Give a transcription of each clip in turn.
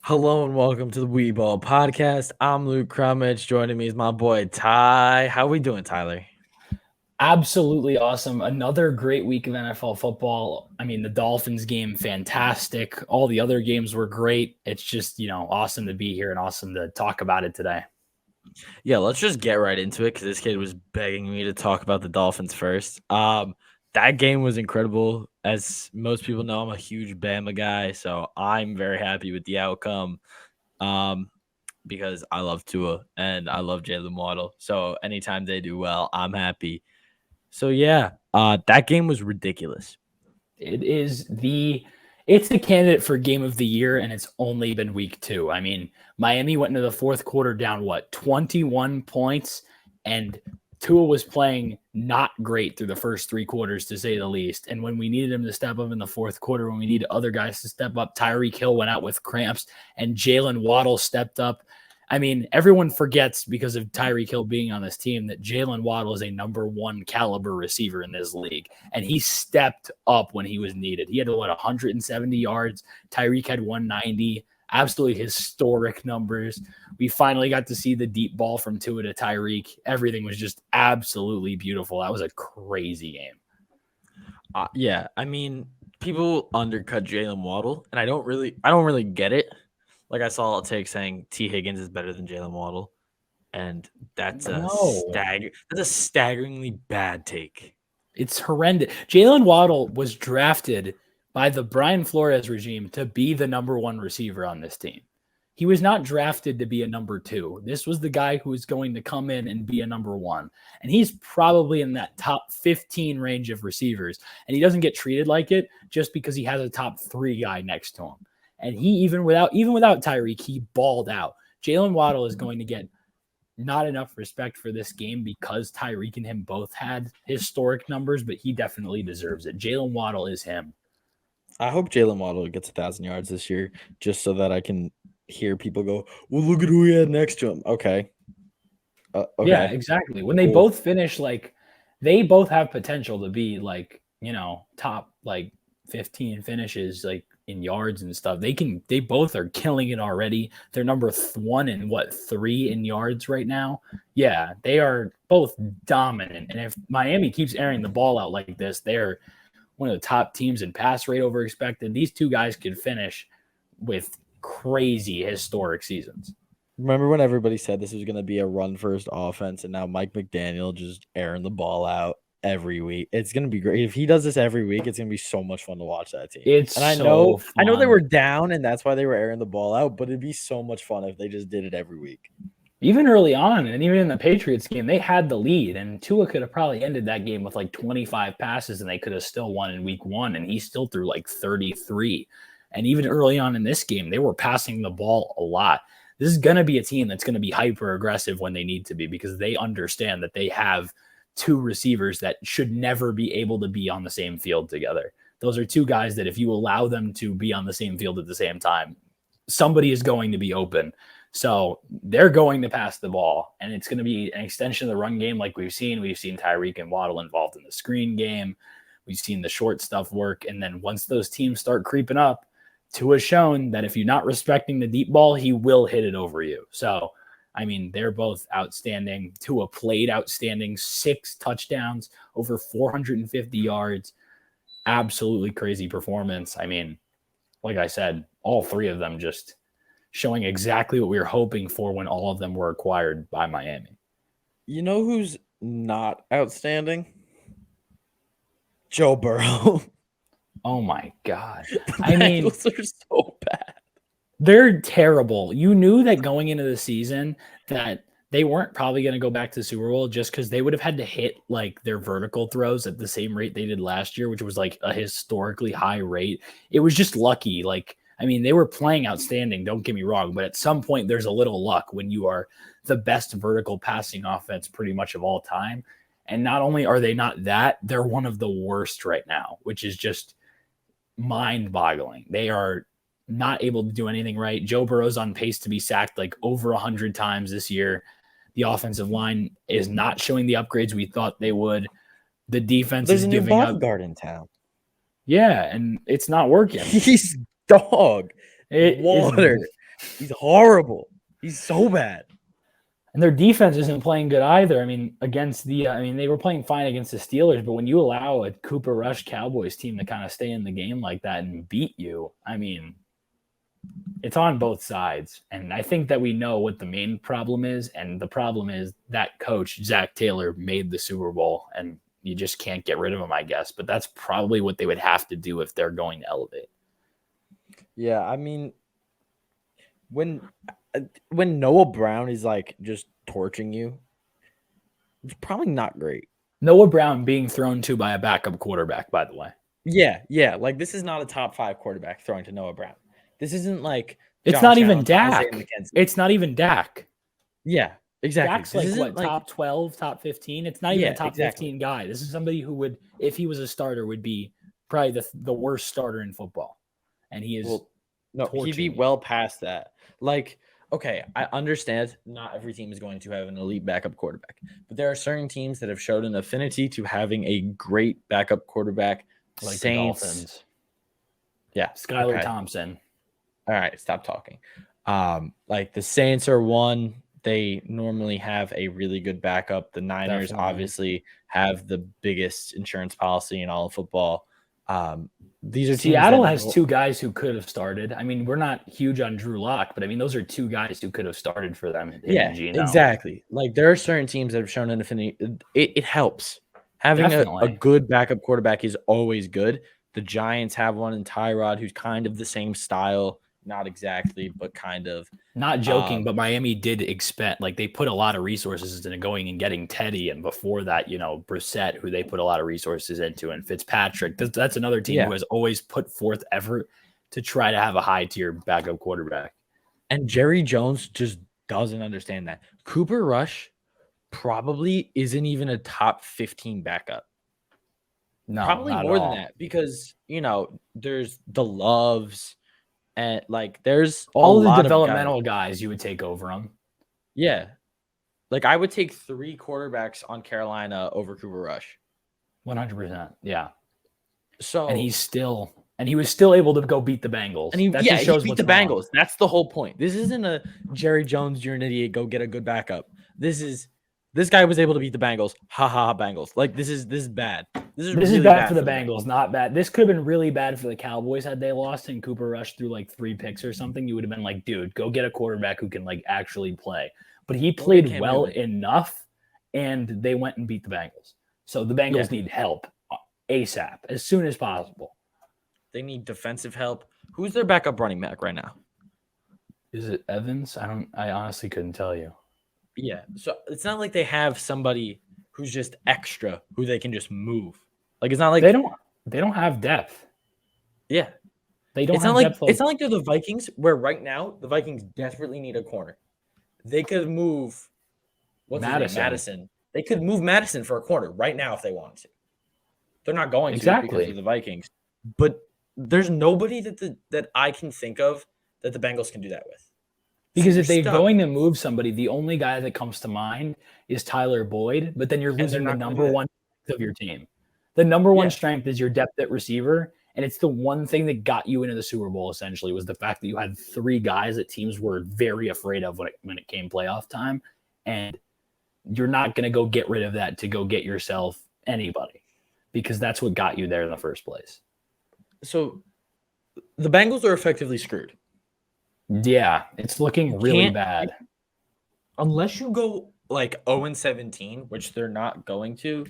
Hello and welcome to the Wee Ball Podcast. I'm Luke Krumich. Joining me is my boy Ty. How we doing, Tyler? Absolutely awesome. Another great week of NFL football. I mean, the Dolphins game, fantastic. All the other games were great. It's just, awesome to be here and awesome to talk about it today. Yeah, let's just get right into it because this kid was begging me to talk about the Dolphins first. That game was incredible. As most people know, I'm a huge Bama guy, so I'm very happy with the outcome. Um, because I love Tua and I love Jalen Waddle. So anytime they do well, I'm happy. So yeah, that game was ridiculous. It is it's the candidate for game of the year, and it's only been week two. I mean, Miami went into the fourth quarter down 21 points, and Tua was playing not great through the first three quarters, to say the least. And when we needed him to step up in the fourth quarter, when we needed other guys to step up, Tyreek Hill went out with cramps, and Jalen Waddle stepped up. I mean, everyone forgets because of Tyreek Hill being on this team that Jalen Waddle is a number one caliber receiver in this league. And he stepped up when he was needed. He had, 170 yards. Tyreek had 190. Absolutely historic numbers. We finally got to see the deep ball from Tua to Tyreek. Everything was just absolutely beautiful. That was a crazy game. Yeah, I mean, people undercut Jalen Waddle, and I don't really get it. Like I saw a take saying T. Higgins is better than Jalen Waddle, and No, that's a staggeringly bad take. it's horrendous. Jalen Waddle was drafted by the Brian Flores regime to be the number one receiver on this team. He was not drafted to be a number two. This was the guy who was going to come in and be a number one. And he's probably in that top 15 range of receivers. And he doesn't get treated like it just because he has a top three guy next to him. And he, even without Tyreek, he balled out. Jalen Waddle is going to get not enough respect for this game because Tyreek and him both had historic numbers, but he definitely deserves it. Jalen Waddle is him. I hope Jalen Waddle gets 1,000 yards this year, just so that I can hear people go, "Well, look at who he had next to him." Okay, Yeah, okay, exactly. When they cool. both finish, they both have potential to be top 15 finishes in yards and stuff. They both are killing it already. They're number one and three in yards right now. Yeah, they are both dominant. And if Miami keeps airing the ball out like this, they're one of the top teams in pass rate over expected. These two guys could finish with crazy historic seasons. Remember when everybody said this was going to be a run first offense, and now Mike McDaniel just airing the ball out every week? It's going to be great if he does this every week. It's going to be so much fun to watch that team. It's And so I know they fun. were down, and that's why they were airing the ball out. But it'd be so much fun if they just did it every week. Even early on, and even in the Patriots game, they had the lead, and Tua could have probably ended that game with 25 passes, and they could have still won in week one, and he still threw 33. And even early on in this game, they were passing the ball a lot. This is going to be a team that's going to be hyper aggressive when they need to be because they understand that they have two receivers that should never be able to be on the same field together. Those are two guys that if you allow them to be on the same field at the same time, somebody is going to be open. So they're going to pass the ball, and it's going to be an extension of the run game like we've seen. We've seen Tyreek and Waddle involved in the screen game. We've seen the short stuff work. And then once those teams start creeping up, Tua has shown that if you're not respecting the deep ball, he will hit it over you. So, I mean, they're both outstanding. Tua played outstanding, 6 touchdowns, over 450 yards. Absolutely crazy performance. I mean, like I said, all three of them just showing exactly what we were hoping for when all of them were acquired by Miami. You know who's not outstanding? Joe Burrow. Oh my God. The I mean, Bengals are so bad. they're terrible. You knew that going into the season that they weren't probably going to go back to the Super Bowl just because they would have had to hit their vertical throws at the same rate they did last year, which was a historically high rate. It was just lucky. I mean, they were playing outstanding, don't get me wrong, but at some point there's a little luck when you are the best vertical passing offense pretty much of all time. And not only are they not that, they're one of the worst right now, which is just mind boggling. They are not able to do anything right. Joe Burrow's on pace to be sacked over 100 times this year. The offensive line is not showing the upgrades we thought they would. The defense There's is a new giving up. bodyguard in town. Yeah, and it's not working. He's dog It is water. He's horrible. He's so bad. And their defense isn't playing good either. I mean, they were playing fine against the Steelers, but when you allow a Cooper Rush Cowboys team to kind of stay in the game like that and beat you, I mean, it's on both sides. And I think that we know what the main problem is. And the problem is that coach, Zach Taylor, made the Super Bowl, and you just can't get rid of him, I guess. But that's probably what they would have to do if they're going to elevate. Yeah, I mean, when Noah Brown is like just torching you, it's probably not great. Noah Brown being thrown to by a backup quarterback, by the way. Yeah. Like, this is not a top 5 quarterback throwing to Noah Brown. This isn't like it's Josh not even Allen, Dak. It's not even Dak. Yeah, exactly. Dak's like what, top 12, top 15? It's not even a top 15 guy. This is somebody who would, if he was a starter, would be probably the worst starter in football. And he is he'd be well past that. Like, okay, I understand not every team is going to have an elite backup quarterback, but there are certain teams that have showed an affinity to having a great backup quarterback. Like Saints. The Dolphins. Yeah. Skylar Thompson. All right, stop talking. Like, the Saints are one. They normally have a really good backup. The Niners obviously have the biggest insurance policy in all of football. These are Seattle has 2 guys who could have started. I mean, we're not huge on Drew Lock, but I mean, those are 2 guys who could have started for them. Yeah, exactly. Like, there are certain teams that have shown an affinity. It helps. Having a good backup quarterback is always good. The Giants have one in Tyrod, who's kind of the same style. Not exactly, but kind of. Not joking, but Miami did expect, like, they put a lot of resources into going and getting Teddy, and before that, Brissett, who they put a lot of resources into, and Fitzpatrick. That's another team who has always put forth effort to try to have a high-tier backup quarterback. And Jerry Jones just doesn't understand that. Cooper Rush probably isn't even a top 15 backup. No, probably more than that, because, there's the Loves. And like, there's all the developmental guys you would take over them. Yeah. Like, I would take 3 quarterbacks on Carolina over Cooper Rush. 100%. Yeah. So, and he was still able to go beat the Bengals. And he beat the Bengals. That's the whole point. This isn't a Jerry Jones, you're an idiot, go get a good backup. This guy was able to beat the Bengals. Ha ha, Bengals. Like, this is bad. This is really bad for the Bengals, not bad. This could have been really bad for the Cowboys had they lost and Cooper Rush threw like 3 picks or something. You would have been like, dude, go get a quarterback who can like actually play. But he played well enough, and they went and beat the Bengals. So the Bengals need help ASAP, as soon as possible. They need defensive help. Who's their backup running back right now? Is it Evans? I honestly couldn't tell you. Yeah, so it's not like they have somebody who's just extra who they can just move. Like, it's not like they don't have depth. Yeah, they don't. It's not like it's not like they're the Vikings, where right now the Vikings desperately need a corner. They could move Madison. They could move Madison for a corner right now if they wanted to. They're not going to because of the Vikings, but there's nobody that I can think of that the Bengals can do that with. Because if they're going to move somebody, the only guy that comes to mind is Tyler Boyd, but then you're losing the number one of your team. The number one strength is your depth at receiver, and it's the one thing that got you into the Super Bowl, essentially, was the fact that you had 3 guys that teams were very afraid of when it came playoff time, and you're not going to go get rid of that to go get yourself anybody, because that's what got you there in the first place. So the Bengals are effectively screwed. Yeah, it's looking really bad. Unless you go like 0-17, which they're not going to,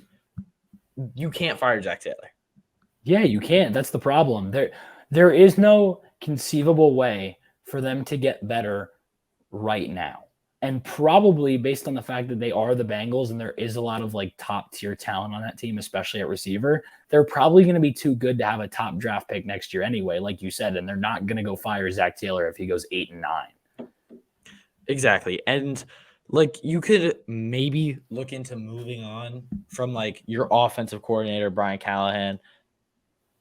you can't fire Zach Taylor. Yeah, you can't. That's the problem. There is no conceivable way for them to get better right now. And probably based on the fact that they are the Bengals and there is a lot of like top tier talent on that team, especially at receiver, they're probably going to be too good to have a top draft pick next year anyway, like you said, and they're not going to go fire Zach Taylor if he goes 8-9. Exactly. And like, you could maybe look into moving on from like your offensive coordinator, Brian Callahan.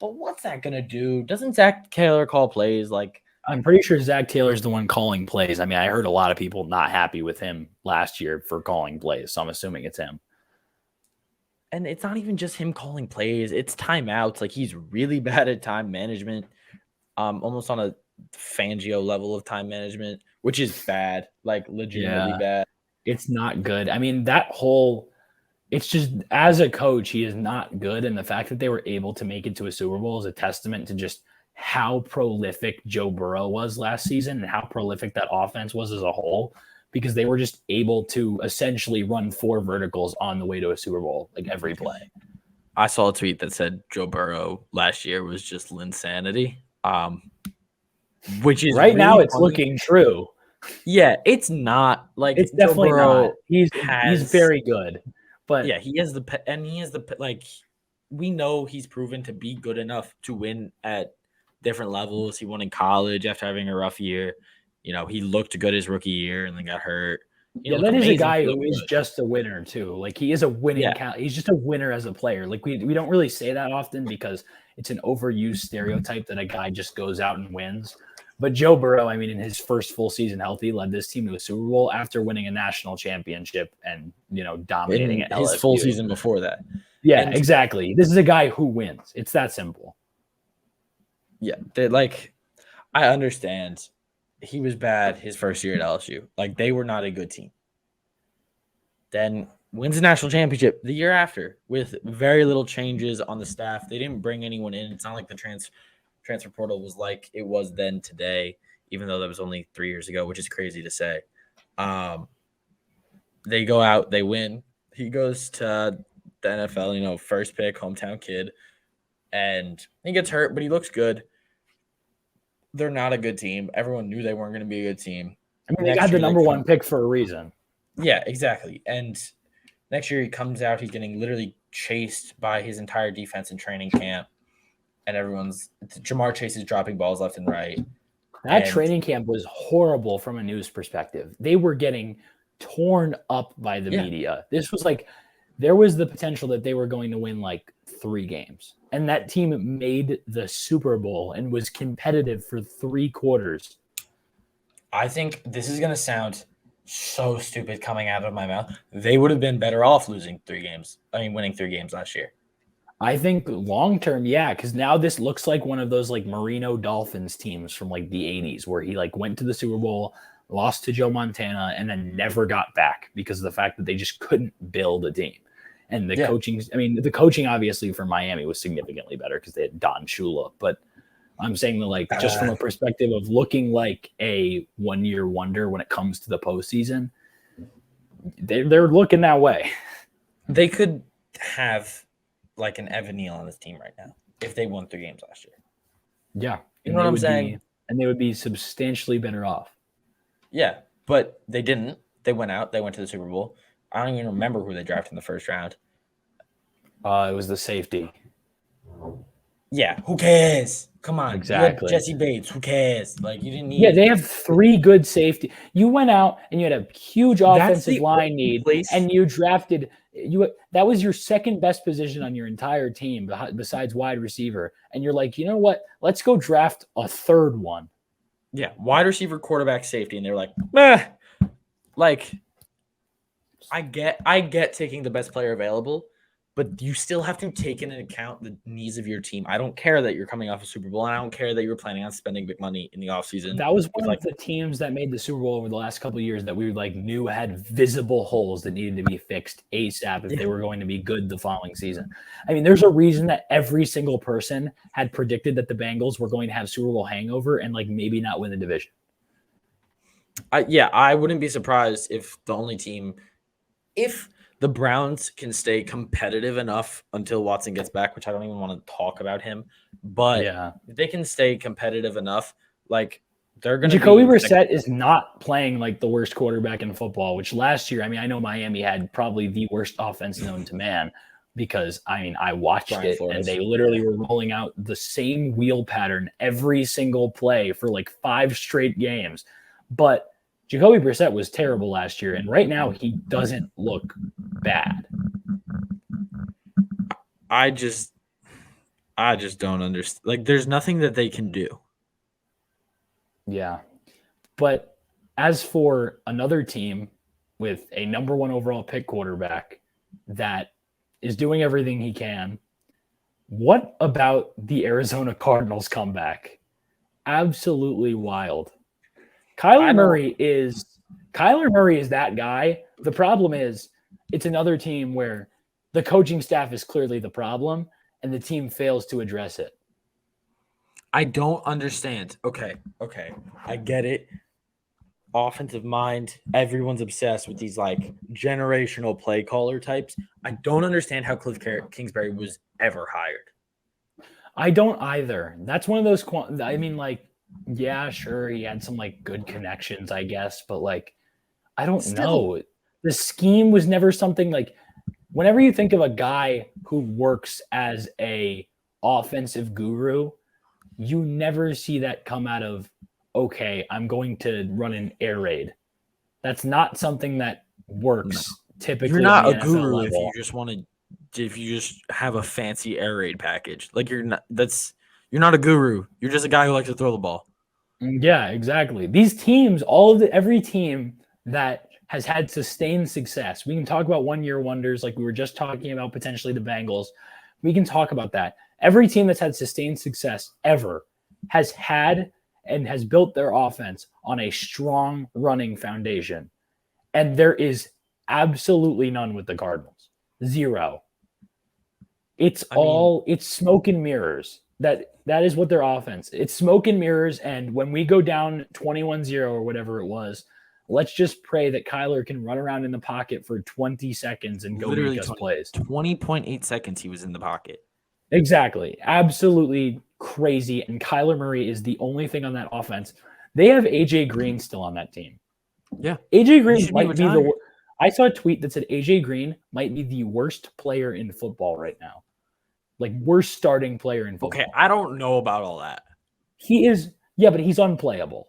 But what's that going to do? Doesn't Zach Taylor call plays? Like, I'm pretty sure Zach Taylor's the one calling plays. I mean, I heard a lot of people not happy with him last year for calling plays, so I'm assuming it's him. And it's not even just him calling plays. It's timeouts. Like, he's really bad at time management, almost on a Fangio level of time management, which is bad, like legitimately Yeah, bad. it's not good. I mean, that whole it's just as a coach, he is not good. And the fact that they were able to make it to a Super Bowl is a testament to just how prolific Joe Burrow was last season and how prolific that offense was as a whole, because they were just able to essentially run 4 verticals on the way to a Super Bowl, like every play. I saw a tweet that said Joe Burrow last year was just Linsanity, which is Right now, really it's funny. looking true. Yeah, it's not like It's Joe definitely not. Burrow He's has. very good, but Yeah, he has like. We know he's proven to be good enough to win at different levels. He won in college after having a rough year. He looked good his rookie year and then got hurt. He yeah, didn't look that is a amazing. guy He who looked is good. just a winner too. Like he is a winning Yeah, he's just a winner as a player. Like we don't really say that often because it's an overused stereotype that a guy just goes out and wins. But Joe Burrow, I mean, in his first full season healthy, led this team to a Super Bowl after winning a national championship and dominating in at his full LSU. season before that. Yeah, And exactly. This is a guy who wins. It's that simple. yeah, I understand he was bad his first year at LSU. Like they were not a good team. Then wins the national championship the year after with very little changes on the staff. They didn't bring anyone in. It's not like the transfer portal was like it was then today, even though that was only 3 years ago, which is crazy to say. They go out, they win. He goes to the NFL, first pick, hometown kid, and he gets hurt, but he looks good. They're not a good team. Everyone knew they weren't going to be a good team. I mean, they Next got the year they number come, one pick for a reason. yeah, exactly. And next year he comes out, he's getting literally chased by his entire defense in training camp, and Jamar Chase is dropping balls left and right. That training camp was horrible from a news perspective. They were getting torn up by the media. This was like there was the potential that they were going to win like 3 games. And that team made the Super Bowl and was competitive for 3 quarters. I think this is going to sound so stupid coming out of my mouth. They would have been better off winning 3 games last year. I think long term, yeah, because now this looks like one of those like Marino Dolphins teams from like the 80s where he like went to the Super Bowl, lost to Joe Montana, and then never got back because of the fact that they just couldn't build a team. And the coaching obviously for Miami was significantly better because they had Don Shula. But I'm saying that like just from a perspective of looking like a 1-year wonder when it comes to the postseason, they're looking that way. They could have like an Evan Neal on this team right now if they won 3 games last year. Yeah. You know what I'm saying? And they would be substantially better off. Yeah, but they didn't. They went out. They went to the Super Bowl. I don't even remember who they drafted in the first round. It was the safety. Yeah, who cares? Come on. Exactly. Jesse Bates, who cares? Like, you didn't need. Yeah, they have 3 good safety. You went out and you had a huge offensive line need, and you drafted that was your second best position on your entire team besides wide receiver. And you're like, you know what? Let's go draft a 3rd one. Yeah, wide receiver, quarterback, safety, and they're like, meh. Like, I get taking the best player available, but you still have to take into account the needs of your team. I don't care that you're coming off a Super Bowl, and I don't care that you're planning on spending big money in the offseason. That was one of the teams that made the Super Bowl over the last couple of years that we like knew had visible holes that needed to be fixed ASAP if they were going to be good the following season. I mean, there's a reason that every single person had predicted that the Bengals were going to have Super Bowl hangover and like maybe not win the division. I wouldn't be surprised if the Browns can stay competitive enough until Watson gets back, which I don't even want to talk about him. But if they can stay competitive enough, like they're going to. Jacoby Brissett is not playing like the worst quarterback in football, which last year, I mean, I know Miami had probably the worst offense known to man because, I mean, I watched it and they literally were rolling out the same wheel pattern every single play for like 5 straight games. But Jacoby Brissett was terrible last year, and right now he doesn't look bad. I just don't understand. Like, there's nothing that they can do. Yeah. But as for another team with a number 1 overall pick quarterback that is doing everything he can, what about the Arizona Cardinals comeback? absolutely wild. I Kyler don't. Murray is Kyler Murray is that guy. The problem is it's another team where the coaching staff is clearly the problem and the team fails to address it. I don't understand. Okay, I get it. Offensive mind. Everyone's obsessed with these like generational play caller types. I don't understand how Kingsbury was ever hired. I don't either. That's one of those I mean like yeah, sure he had some like good connections, I guess, but like I don't Still, know. The scheme was never something like whenever you think of a guy who works as a offensive guru, you never see that come out of okay, I'm going to run an air raid. That's not something that no. works You're typically on not the a NFL guru if you level. just want to. If you just have a fancy air raid package, like you're not. That's you're not a guru. You're just a guy who likes to throw the ball. Yeah, exactly. These teams, every team that has had sustained success. We can talk about one-year wonders like we were just talking about potentially the Bengals. We can talk about that. Every team that's had sustained success ever has had and has built their offense on a strong running foundation. And there is absolutely none with the Cardinals. Zero. I mean, It's smoke and mirrors. That is what their offense. It's smoke and mirrors. And when we go down 21-0 or whatever it was, let's just pray that Kyler can run around in the pocket for 20 seconds and go make literally us 20, plays. 20.8 seconds he was in the pocket. Exactly. Absolutely crazy. And Kyler Murray is the only thing on that offense. They have AJ Green still on that team. Yeah. AJ He Green should be might be retired. I saw a tweet that said AJ Green might be the worst player in football right now. Like worst starting player in Okay, football. I don't know about all that. He is, yeah, but he's unplayable.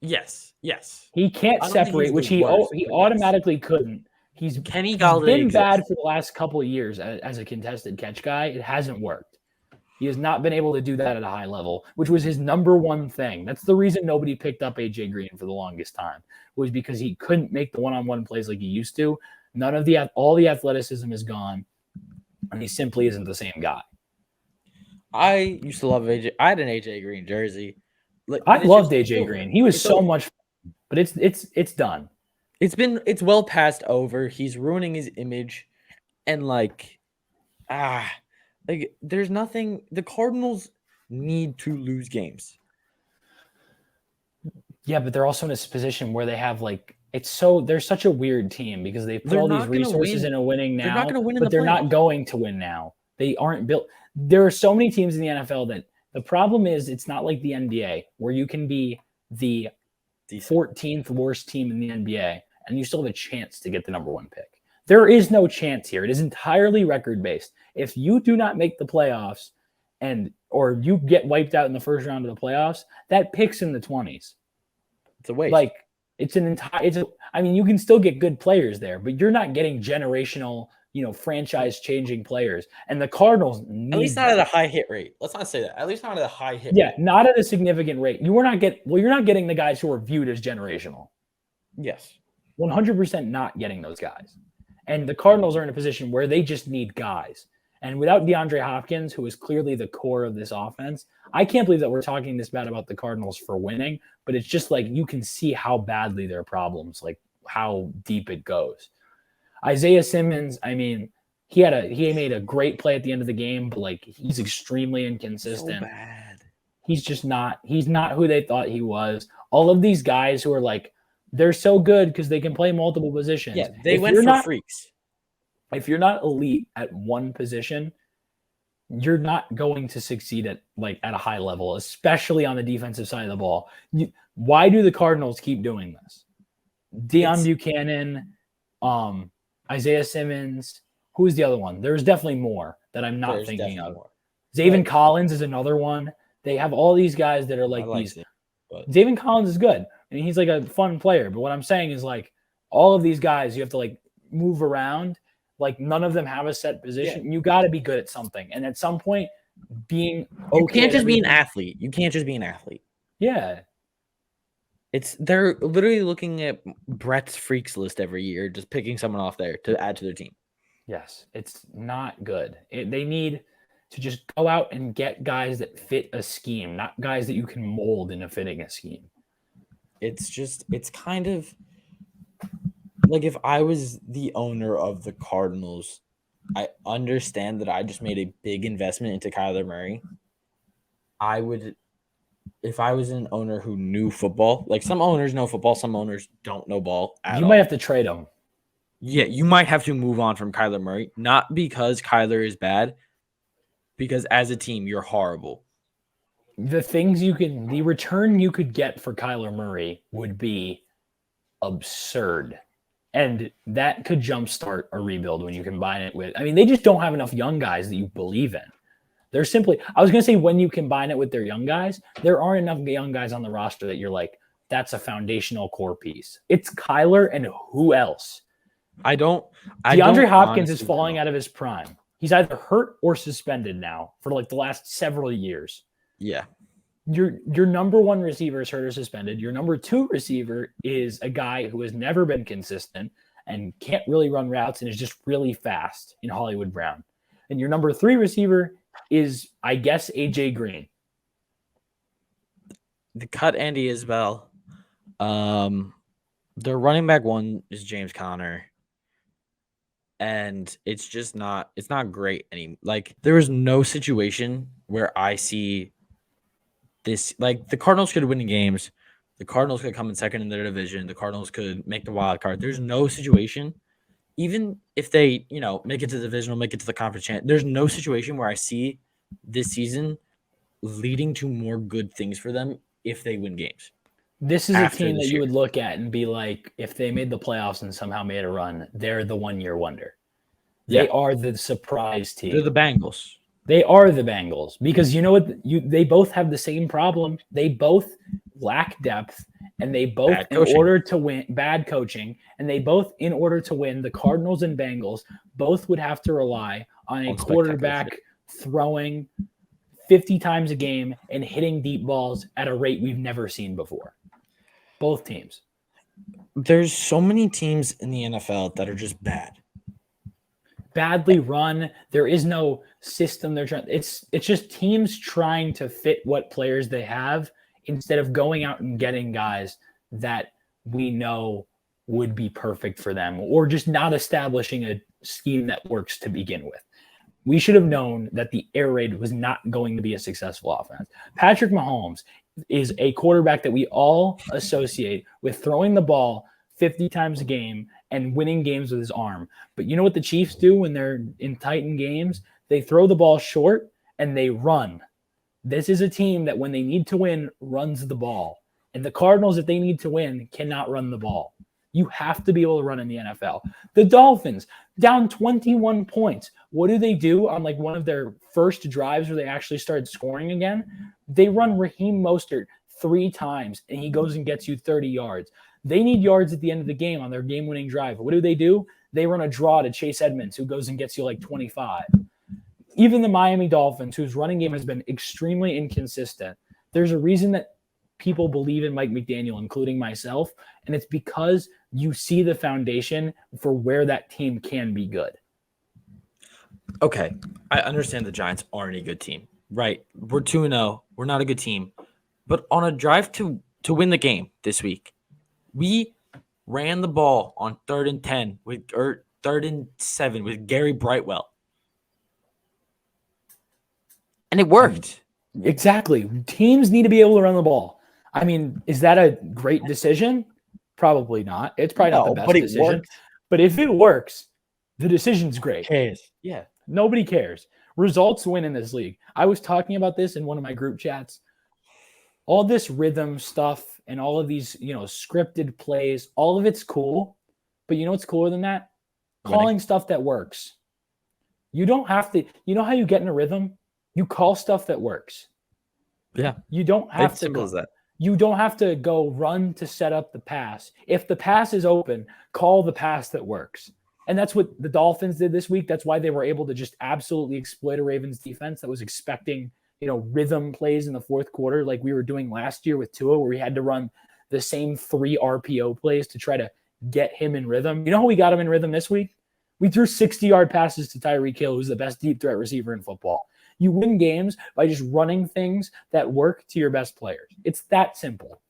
Yes. He can't I don't think he's separate, the which he worst, he but yes. automatically couldn't. He's Kenny he's Galladay been bad exists. for the last couple of years as a contested catch guy. It hasn't worked. He has not been able to do that at a high level, which was his number one thing. That's the reason nobody picked up AJ Green for the longest time, was because he couldn't make the one-on-one plays like he used to. None of all the athleticism is gone, and he simply isn't the same guy. I used to love AJ. I had an AJ Green jersey. Like, I and it's just loved it's AJ over. Green. He was It's so over. much fun, but it's done. It's well past over. He's ruining his image, and ah, like there's nothing. The Cardinals need to lose games. Yeah, but they're also in a position where they have like they're such a weird team because they've put They're all these not gonna resources win. into winning They're not now, gonna win in but the they're playoffs. not going to win now. They aren't built. There are so many teams in the NFL that the problem is it's not like the NBA where you can be the Decent. 14th worst team in the NBA and you still have a chance to get the number one pick. There is no chance here. It is entirely record based. If you do not make the playoffs or you get wiped out in the first round of the playoffs, that pick's in the 20s. It's a waste. Like I mean, you can still get good players there, but you're not getting generational, franchise changing players. And the Cardinals need At least not them. at a high hit rate. Let's not say that. At least not at a high hit Yeah, rate. not at a significant rate. You're not getting the guys who are viewed as generational. Yes. 100% not getting those guys. And the Cardinals are in a position where they just need guys. And without DeAndre Hopkins, who is clearly the core of this offense, I can't believe that we're talking this bad about the Cardinals for winning, but it's just like you can see how badly their problems, like how deep it goes. Isaiah Simmons, I mean, he made a great play at the end of the game, but like he's extremely inconsistent. So bad. He's not who they thought he was. All of these guys who are like, they're so good because they can play multiple positions. Yeah, they went for freaks. If you're not elite at one position, you're not going to succeed at a high level, especially on the defensive side of the ball. Why do the Cardinals keep doing this? Deion Buchanan, Isaiah Simmons. Who's the other one? There's definitely more that I'm not thinking of. Zaven Collins is another one. They have all these guys that are these. Zaven Collins is good. I mean, he's like a fun player. But what I'm saying is all of these guys, you have to move around. None of them have a set position. Yeah. You got to be good at something. And at some point, being okay. You can't just be an athlete. You can't just be an athlete. Yeah. They're literally looking at Brett's freaks list every year, just picking someone off there to add to their team. Yes, it's not good. They need to just go out and get guys that fit a scheme, not guys that you can mold into fitting a scheme. It's kind of like if I was the owner of the Cardinals, I understand that I just made a big investment into Kyler Murray. I would, if I was an owner who knew football, like some owners know football, some owners don't know ball at all. You might have to trade him. Yeah, you might have to move on from Kyler Murray, not because Kyler is bad, because as a team, you're horrible. The return you could get for Kyler Murray would be absurd. And that could jumpstart a rebuild when you combine it with, I mean, they just don't have enough young guys that you believe in. They're simply, I was going to say when you combine it with their young guys, there aren't enough young guys on the roster that you're like, that's a foundational core piece. It's Kyler and who else? DeAndre Hopkins is falling out of his prime. He's either hurt or suspended now for like the last several years. Yeah. Your number one receiver is hurt or suspended. Your number two receiver is a guy who has never been consistent and can't really run routes and is just really fast in Hollywood Brown. And your number three receiver is, I guess, AJ Green. They cut Andy Isbell. Their running back one is James Conner. And it's not great anymore. Like, there is no situation where I see this, like, the Cardinals could win games. The Cardinals could come in second in their division. The Cardinals could make the wild card. There's no situation, even if they, make it to the divisional, make it to the conference champ. There's no situation where I see this season leading to more good things for them if they win games. This is a team that you would look at and be like, if they made the playoffs and somehow made a run, they're the 1 year wonder. They are the surprise team. They're the Bengals. They are the Bengals because you know what? They both have the same problem. They both lack depth, and they both, in order to win, bad coaching, and they both, in order to win, the Cardinals and Bengals both would have to rely on a quarterback throwing 50 times a game and hitting deep balls at a rate we've never seen before. Both teams. There's so many teams in the NFL that are just bad. Badly run. There is no system. It's just teams trying to fit what players they have instead of going out and getting guys that we know would be perfect for them, or just not establishing a scheme that works to begin with. We should have known that the air raid was not going to be a successful offense. Patrick Mahomes is a quarterback that we all associate with throwing the ball 50 times a game and winning games with his arm. But you know what the Chiefs do when they're in Titan games? They throw the ball short and they run. This is a team that when they need to win, runs the ball. And the Cardinals, if they need to win, cannot run the ball. You have to be able to run in the NFL. The Dolphins, down 21 points. What do on like one of their first drives where they actually started scoring again? They run Raheem Mostert 3 times, and he goes and gets you 30 yards. They need yards at the end of the game on their game-winning drive. What do? They run a draw to Chase Edmonds, who goes and gets you like 25. Even the Miami Dolphins, whose running game has been extremely inconsistent, there's a reason that people believe in Mike McDaniel, including myself, and it's because you see the foundation for where that team can be good. Okay, I understand the Giants aren't a good team. Right, we're 2-0. We're not a good team. But on a drive to win the game this week, we ran the ball on 3rd and 10 or 3rd and 7 with Gary Brightwell. And it worked. Exactly. Teams need to be able to run the ball. I mean, is that a great decision? Probably not. It's probably not the best decision. Worked. But if it works, the decision's great. Yeah. Nobody cares. Results win in this league. I was talking about this in one of my group chats. All this rhythm stuff and all of these, scripted plays, all of it's cool. But you know what's cooler than that? Calling stuff that works. You don't have to, how you get in a rhythm? You call stuff that works. Yeah. You don't have to go. You don't have to go run to set up the pass. If the pass is open, call the pass that works. And that's what the Dolphins did this week. That's why they were able to just absolutely exploit a Ravens defense that was expecting, rhythm plays in the fourth quarter like we were doing last year with Tua, where we had to run the same 3 RPO plays to try to get him in rhythm. You know how we got him in rhythm this week? We threw 60-yard passes to Tyreek Hill, who's the best deep threat receiver in football. You win games by just running things that work to your best players. It's that simple.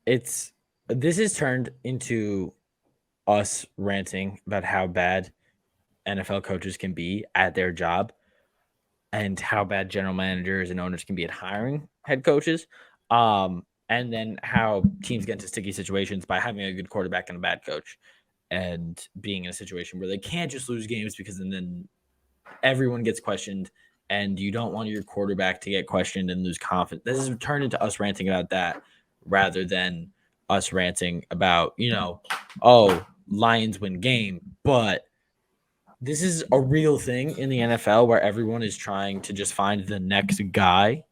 This has turned into us ranting about how bad NFL coaches can be at their job and how bad general managers and owners can be at hiring head coaches. And then how teams get into sticky situations by having a good quarterback and a bad coach and being in a situation where they can't just lose games because then everyone gets questioned and you don't want your quarterback to get questioned and lose confidence. This has turned into us ranting about that rather than us ranting about, oh, Lions win game. But this is a real thing in the NFL where everyone is trying to just find the next guy.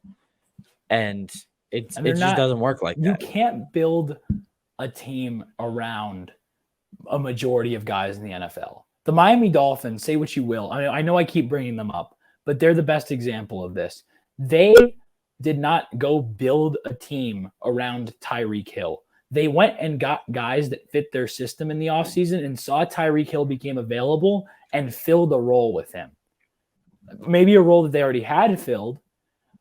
And it just doesn't work like that. You can't build a team around a majority of guys in the NFL. The Miami Dolphins, say what you will. I know I keep bringing them up, but they're the best example of this. They did not go build a team around Tyreek Hill. They went and got guys that fit their system in the offseason and saw Tyreek Hill became available and filled a role with him. Maybe a role that they already had filled,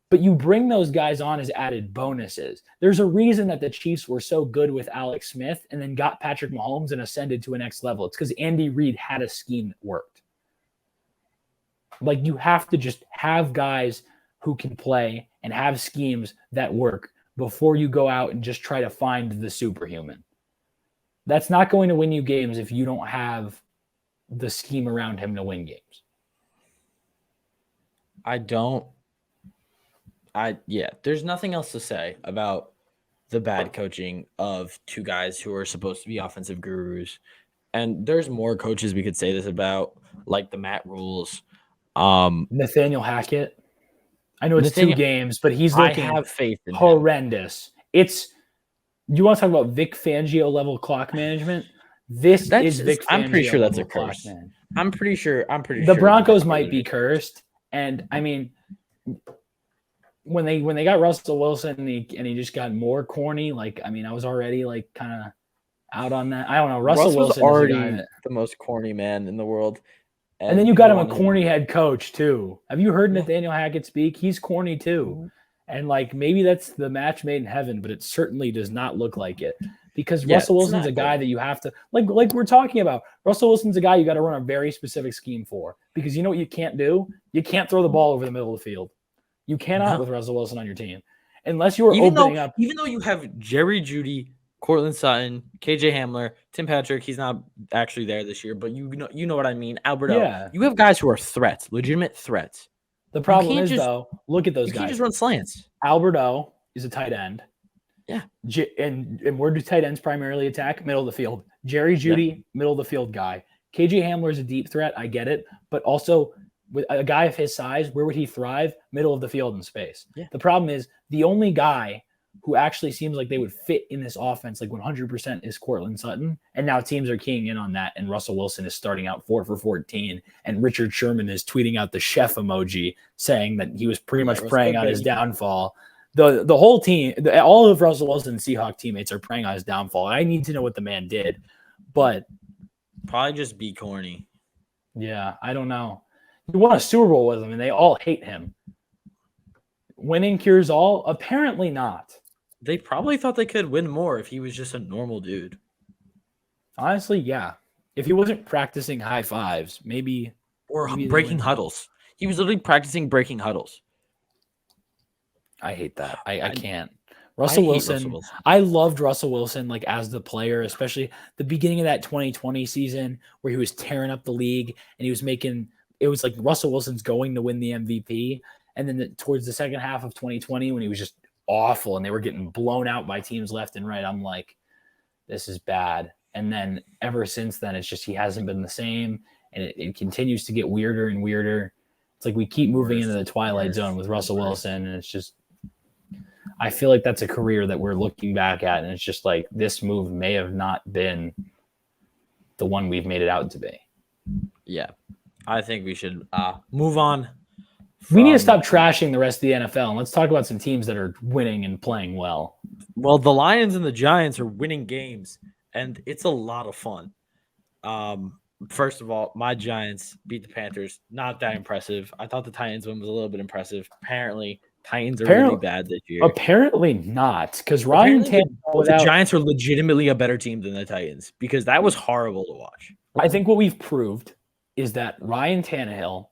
but you bring those guys on as added bonuses. There's a reason that the Chiefs were so good with Alex Smith and then got Patrick Mahomes and ascended to a next level. It's because Andy Reid had a scheme that worked. Like, you have to just have guys who can play and have schemes that work before you go out and just try to find the superhuman. That's not going to win you games if you don't have the scheme around him to win games. There's nothing else to say about the bad coaching of two guys who are supposed to be offensive gurus. And there's more coaches we could say this about, like the Matt Rules. Nathaniel Hackett. I know it's 2 games, but he's looking I have faith in horrendous. You want to talk about Vic Fangio level clock management? This is Vic Fangio. I'm pretty sure that's a curse. Man. I'm pretty sure the Broncos might be cursed. And I mean, when they got Russell Wilson and he just got more corny, I was already kind of out on that. I don't know. Russell Wilson was already the most corny man in the world. And then you got him a corny head coach too. Have you heard Nathaniel Hackett speak? He's corny too. And maybe that's the match made in heaven, but it certainly does not look like it. Because Russell Wilson's a guy that you have to like we're talking about. Russell Wilson's a guy you got to run a very specific scheme for. Because you know what you can't do? You can't throw the ball over the middle of the field. You cannot with Russell Wilson on your team. Unless you are opening up. Even though you have Jerry Jeudy, Cortland Sutton, KJ Hamler, Tim Patrick, he's not actually there this year, but you know what I mean. Alberto, you have guys who are threats, legitimate threats. The problem is, though, look at those guys. You can't just run slants. Alberto is a tight end. Yeah. And where do tight ends primarily attack? Middle of the field. Jerry Jeudy, middle of the field guy. KJ Hamler is a deep threat. I get it. But also, with a guy of his size, where would he thrive? Middle of the field in space. Yeah. The problem is the only guy who actually seems like they would fit in this offense 100% is Cortland Sutton. And now teams are keying in on that. And Russell Wilson is starting out 4 for 14. And Richard Sherman is tweeting out the chef emoji saying that he was pretty much praying on his downfall. The whole team, all of Russell Wilson's Seahawk teammates are praying on his downfall. I need to know what the man did. But probably just be corny. Yeah, I don't know. You won a Super Bowl with him, and they all hate him. Winning cures all? Apparently not. They probably thought they could win more if he was just a normal dude. Honestly, yeah. If he wasn't practicing high fives, maybe. Or breaking huddles. He was literally practicing breaking huddles. I hate that. I can't. Russell Wilson. I loved Russell Wilson as the player, especially the beginning of that 2020 season where he was tearing up the league and he was making – it was like Russell Wilson's going to win the MVP. And then towards the second half of 2020 when he was just awful and they were getting blown out by teams left and right, I'm like, this is bad. And then ever since then, it's just he hasn't been the same, and it continues to get weirder and weirder. It's like we keep moving into the twilight zone with Russell Wilson, and it's just I feel like that's a career that we're looking back at, and it's just like this move may have not been the one we've made it out to be. Yeah, I think we should move on. We need to stop trashing the rest of the NFL, and let's talk about some teams that are winning and playing well. Well, the Lions and the Giants are winning games, and it's a lot of fun. First of all, my Giants beat the Panthers. Not that impressive. I thought the Titans one was a little bit impressive. Apparently, Titans are really Apparently, bad this year. apparently not, because Ryan Apparently, Tannehill the without. Giants are legitimately a better team than the Titans because that was horrible to watch. I think what we've proved is that Ryan Tannehill,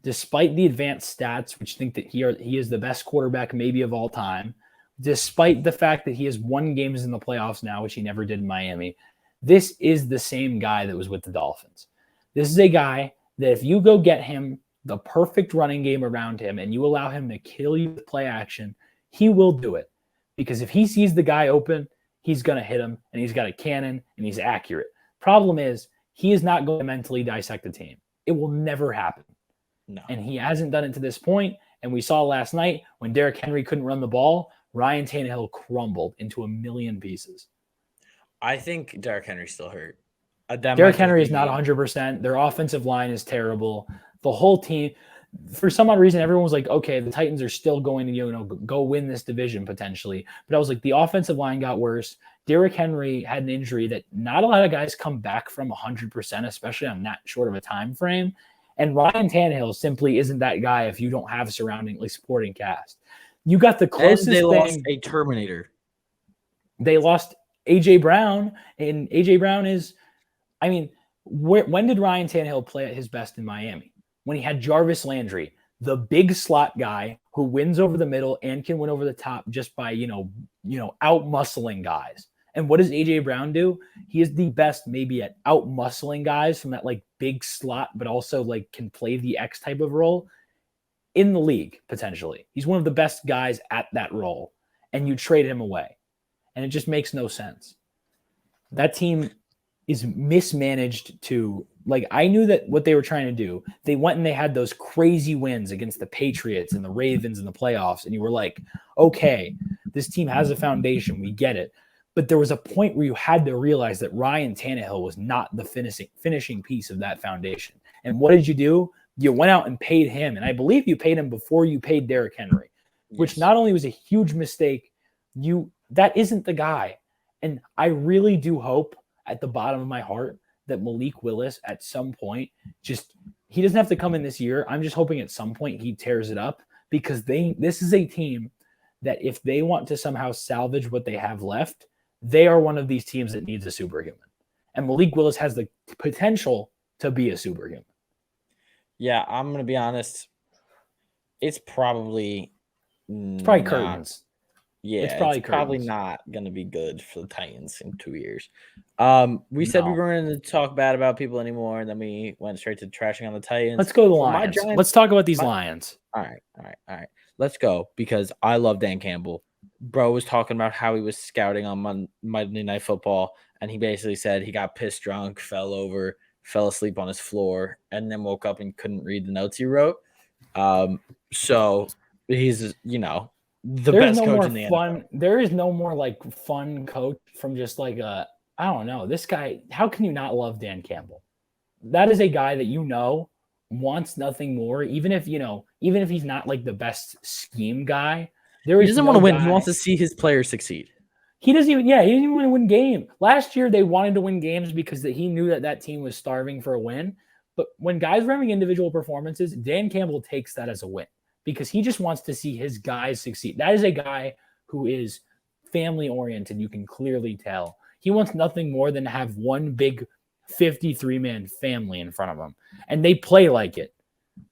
despite the advanced stats, which think that he is the best quarterback maybe of all time, despite the fact that he has won games in the playoffs now, which he never did in Miami, this is the same guy that was with the Dolphins. This is a guy that if you go get him the perfect running game around him and you allow him to kill you with play action, he will do it. Because if he sees the guy open, he's going to hit him, and he's got a cannon, and he's accurate. Problem is, he is not going to mentally dissect the team. It will never happen. No. And he hasn't done it to this point. And we saw last night when Derrick Henry couldn't run the ball, Ryan Tannehill crumbled into a million pieces. I think Derrick Henry's still hurt. Derrick Henry is not 100%. Their offensive line is terrible. The whole team, for some odd reason, everyone was like, okay, the Titans are still going to go win this division potentially. But I was like, the offensive line got worse. Derrick Henry had an injury that not a lot of guys come back from 100%, especially on that short of a time frame. And Ryan Tannehill simply isn't that guy if you don't have a surrounding supporting cast. You got the closest they thing. Lost a Terminator. They lost A.J. Brown, and A.J. Brown is, I mean, when did Ryan Tannehill play at his best in Miami? When he had Jarvis Landry, the big slot guy who wins over the middle and can win over the top just by, out muscling guys. And what does A.J. Brown do? He is the best maybe at out muscling guys from that like big slot, but also like can play the X type of role in the league, potentially. He's one of the best guys at that role, and you trade him away. And it just makes no sense. That team is mismanaged to, I knew that what they were trying to do, they went and they had those crazy wins against the Patriots and the Ravens in the playoffs. And you were like, okay, this team has a foundation. We get it. But there was a point where you had to realize that Ryan Tannehill was not the finishing piece of that foundation. And what did you do? You went out and paid him. And I believe you paid him before you paid Derrick Henry, which not only was a huge mistake, that isn't the guy. And I really do hope at the bottom of my heart that Malik Willis at some point he doesn't have to come in this year. I'm just hoping at some point he tears it up, because this is a team that if they want to somehow salvage what they have left, they are one of these teams that needs a superhuman. And Malik Willis has the potential to be a superhuman. Yeah, I'm going to be honest. It's probably curtains. Yeah, it's probably not going to be good for the Titans in 2 years. We said we weren't going to talk bad about people anymore, and then we went straight to trashing on the Titans. Let's go to the Lions. Let's talk about these Lions. All right. Let's go, because I love Dan Campbell. Bro was talking about how he was scouting on Monday Night Football, and he basically said he got pissed drunk, fell over, fell asleep on his floor, and then woke up and couldn't read the notes he wrote. So he's, the best coach in the NFL. There is no more fun coach from just I don't know, this guy. How can you not love Dan Campbell? That is a guy that wants nothing more, even if he's not the best scheme guy. He doesn't want to win. He wants to see his players succeed. He doesn't even want to win games. Last year they wanted to win games because he knew that team was starving for a win. But when guys are having individual performances, Dan Campbell takes that as a win, because he just wants to see his guys succeed. That is a guy who is family-oriented. You can clearly tell. He wants nothing more than to have one big 53-man family in front of him. And they play like it.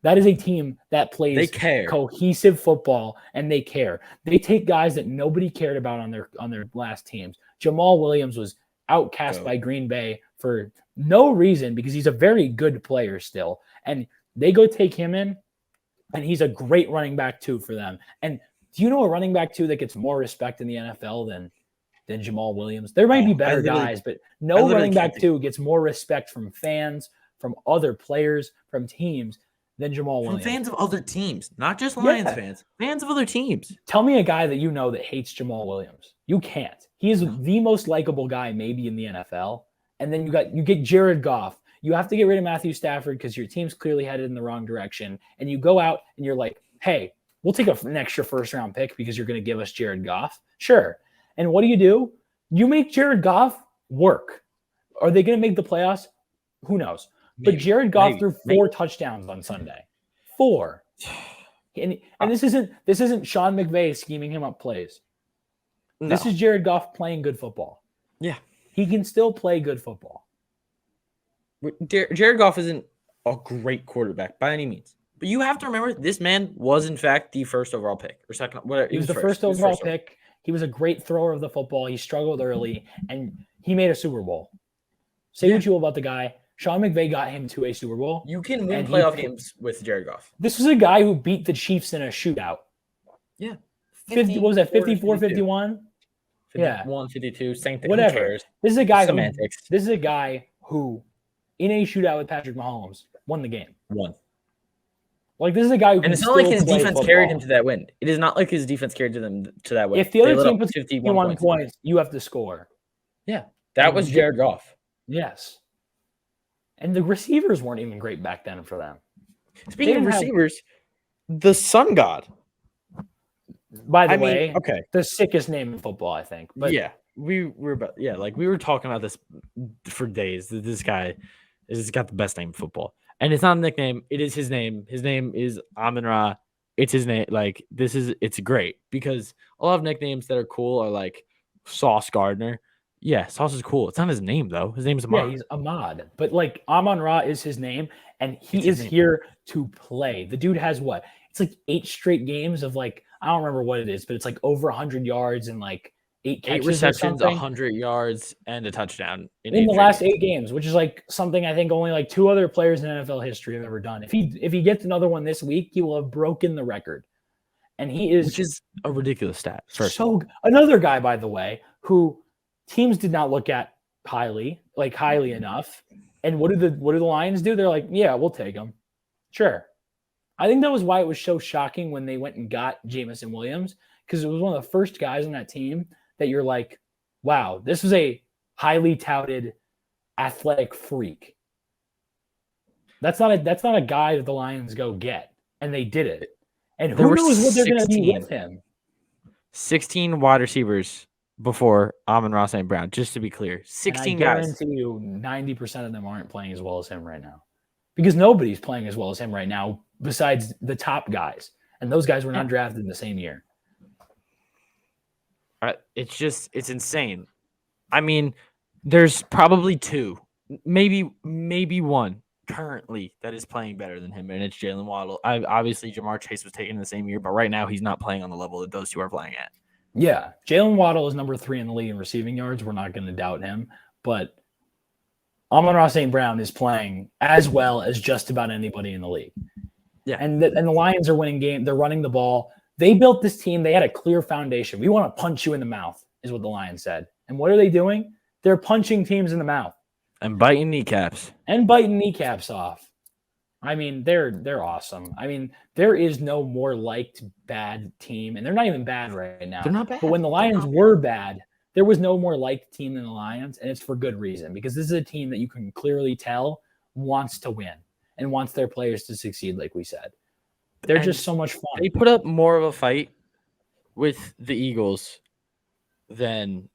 That is a team that plays cohesive football, and they care. They take guys that nobody cared about on their last teams. Jamal Williams was outcast by Green Bay for no reason, because he's a very good player still. And they go take him in, and he's a great running back too for them. And do you know a running back too that gets more respect in the NFL than Jamal Williams? There might be better guys, but no running back too gets more respect from fans, from other players, from teams than Jamal Williams. From fans of other teams, not just Lions fans. Fans of other teams. Tell me a guy that that hates Jamal Williams. You can't. He is the most likable guy maybe in the NFL. And then you get Jared Goff. You have to get rid of Matthew Stafford because your team's clearly headed in the wrong direction. And you go out and you're like, hey, we'll take an extra first-round pick because you're going to give us Jared Goff. Sure. And what do? You make Jared Goff work. Are they going to make the playoffs? Who knows? But Maybe. Jared Goff Maybe. threw 4 touchdowns on Sunday. 4. And this isn't Sean McVay scheming him up plays. No. This is Jared Goff playing good football. Yeah. He can still play good football. Jared Goff isn't a great quarterback by any means. But you have to remember, this man was, in fact, the first overall pick. Or second, whatever. He was the first overall pick. He was a great thrower of the football. He struggled early, and he made a Super Bowl. Say what you will about the guy. Sean McVay got him to a Super Bowl. You can win playoff games with Jared Goff. This was a guy who beat the Chiefs in a shootout. Yeah. 50, what was that, 54, 51? 51, 52, same thing. Whatever. This is a guy Semantics. This is a guy who, in a shootout with Patrick Mahomes, won the game. Like, this is a guy who and it's not like his defense carried him to that win. It is not like his defense carried them to that win. If the other team puts 51 points, you have to score. Yeah. That was Jared Goff. Yes. And the receivers weren't even great back then for them. Speaking of receivers, the Sun God. By the way, the sickest name in football, I think. But yeah, we were talking about this for days. This guy has got the best name in football. And it's not a nickname. It is his name. His name is Amon-Ra. It's his name. Like, it's great because a lot of nicknames that are cool are like Sauce Gardner. Yeah, Sauce is cool. It's not his name, though. His name is Ahmad. Yeah, he's Ahmad. But, like, Amon-Ra is his name, and he is here to play. The dude has what? It's like 8 straight games of, like, I don't remember what it is, but it's like over 100 yards and, like, 8 catches 8 receptions, 100 yards, and a touchdown. In the last 8 games, which is, like, something I think only, like, 2 other players in NFL history have ever done. If he gets another one this week, he will have broken the record. And he is... Which is a ridiculous stat. Another guy, by the way, who... teams did not look at highly enough. And what do the Lions do? They're like, yeah, we'll take him. Sure. I think that was why it was so shocking when they went and got Jamison Williams, because it was one of the first guys on that team that you're like, wow, this was a highly touted athletic freak. That's not a guy that the Lions go get. And they did it. And who knows what they're going to do with him? 16 wide receivers before Amon-Ra St. Brown, just to be clear. 16 guys. I guarantee you 90% of them aren't playing as well as him right now. Because nobody's playing as well as him right now besides the top guys. And those guys were not drafted in the same year. It's insane. I mean, there's probably 2, maybe 1 currently that is playing better than him, and it's Jalen Waddle. Obviously, Jamar Chase was taken in the same year, but right now he's not playing on the level that those two are playing at. Yeah, Jalen Waddle is number 3 in the league in receiving yards. We're not going to doubt him, but Amon-Ra St. Brown is playing as well as just about anybody in the league. Yeah, and the Lions are winning game. They're running the ball. They built this team. They had a clear foundation. We want to punch you in the mouth, is what the Lions said. And what are they doing? They're punching teams in the mouth and biting kneecaps off. I mean, they're awesome. I mean, there is no more liked bad team, and they're not even bad right now. They're not bad. But when the Lions were bad, there was no more liked team than the Lions, and it's for good reason, because this is a team that you can clearly tell wants to win and wants their players to succeed, like we said. They're just so much fun. They put up more of a fight with the Eagles than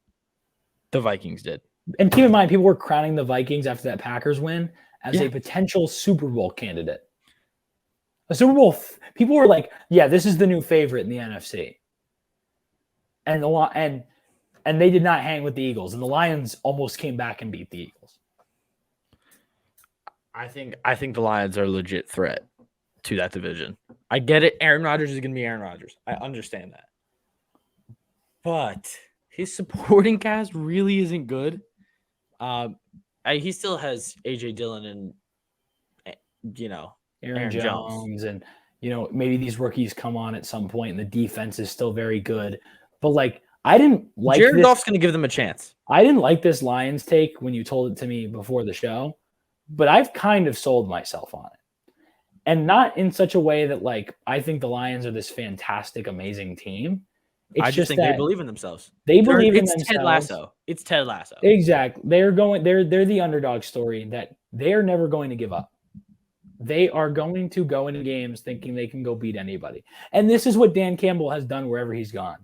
the Vikings did. And keep in mind, people were crowning the Vikings after that Packers win as a potential Super Bowl candidate. A Super Bowl, people were like, yeah, this is the new favorite in the NFC. And they did not hang with the Eagles. And the Lions almost came back and beat the Eagles. I think the Lions are a legit threat to that division. I get it. Aaron Rodgers is going to be Aaron Rodgers. I understand that. But his supporting cast really isn't good. He still has A.J. Dillon and, Aaron Jones. And, maybe these rookies come on at some point and the defense is still very good. But, I didn't like Jared Goff's going to give them a chance. I didn't like this Lions take when you told it to me before the show, but I've kind of sold myself on it. And not in such a way that, I think the Lions are this fantastic, amazing team. I just think they believe in themselves. They believe in themselves. It's Ted Lasso. It's Ted Lasso. Exactly. They're the underdog story that they are never going to give up. They are going to go into games thinking they can go beat anybody. And this is what Dan Campbell has done wherever he's gone.